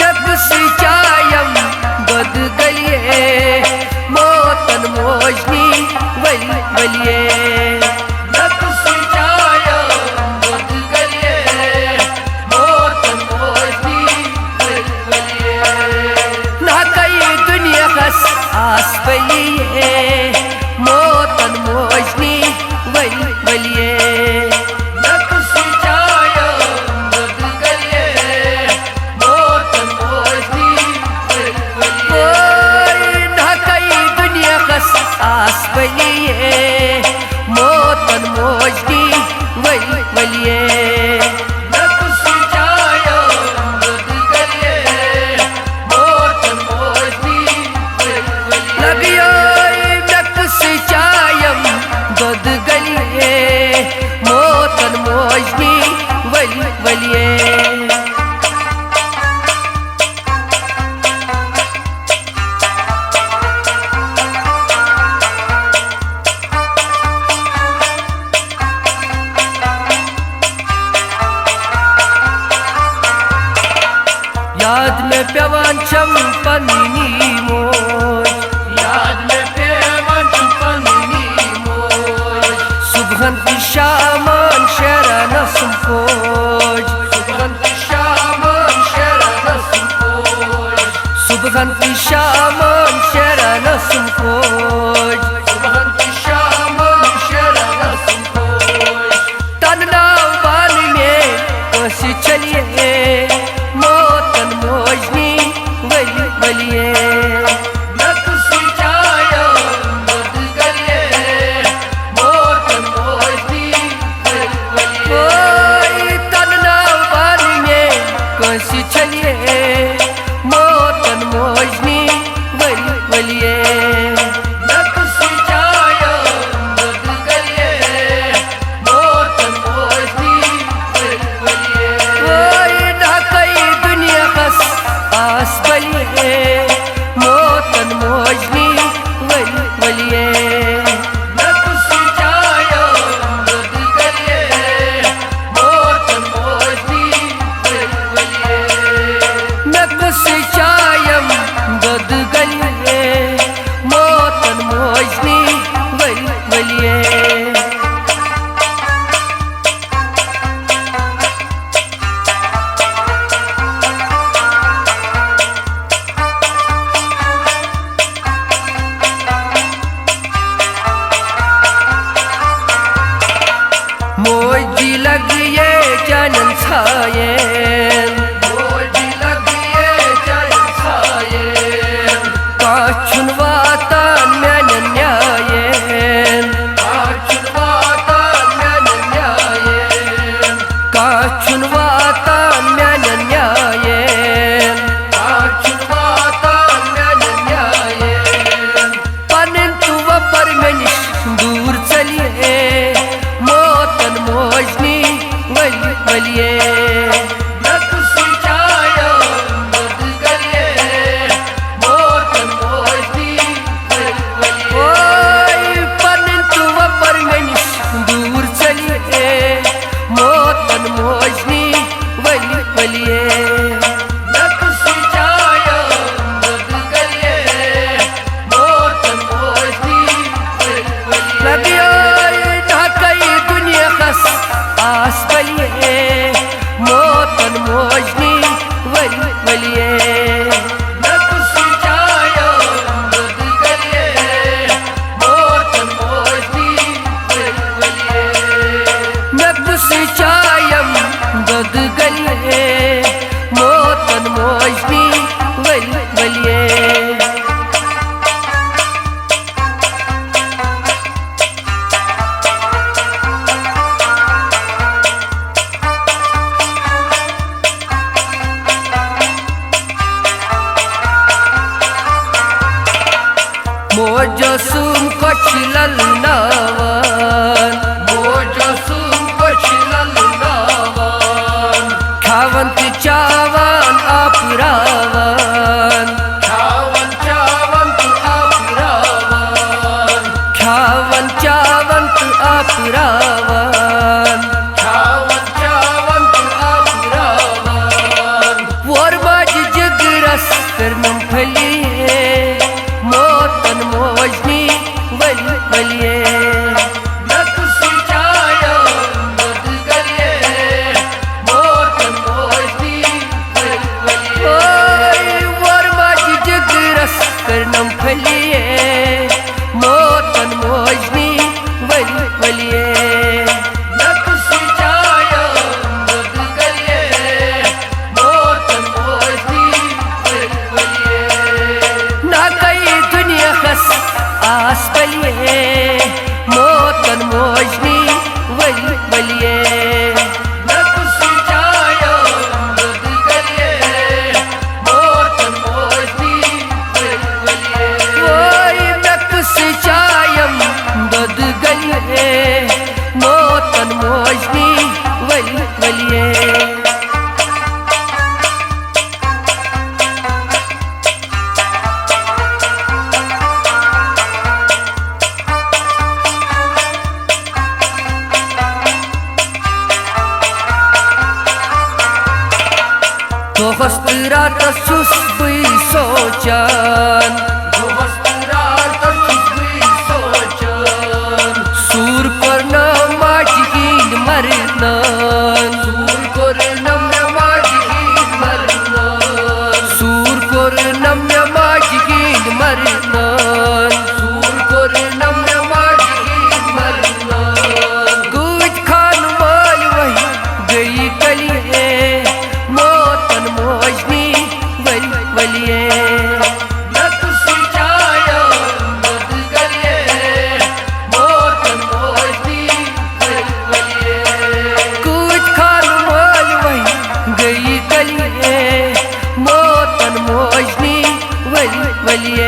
नफ्स चायम बद गलिए मोतन मोजनी वली वलिए नफ्स चायम बद गलिए मोतन मोजनी वली वलिए ना कई दुनिया खस आस बलिए मोतन मोजनी वली वलिए आस बलिए मोतन मोजनी वली वलिए नफ्स चायम बद गलिए मोतन मोजनी वली वलिए लगियो नफ्स चायम बद गलिए मोतन मोजनी वली वलिए याद में पेवन चंपनी मोज याद में पेवन चंपनी मोज सुबहन की शामन शरण संकोज सुबहन की शामन शरण संकोज सुबहन की शामन शरण संकोज सुबहन की शामन शरण संकोज तन्ना बाल में कोसी चलिए मोजनी वली वलिए नफ्स चायम बद गलिए मोतन मोजनी वली वलिए तन्ना बाल में कोसी चलिए मोतन मोजनी वली वलिए नफ्स चायम बद गलिए मोतन मोजनी वली वलिए ना कई दुनिया खस आस बलिए मोतन मोजनी वली वलिए नफ्स चायम बद गलिए मोतन मोजनी वली वलिए दोहस रातस छुस बई सोचान सूर करना माटी हीन मरनान सूर करना माटी हीन मरनान गुज खान माल वही गई कलिए मोतन मोजनी वली वलिए गुज खान माल वही गई कलिए मोतन मोजनी वली वलिए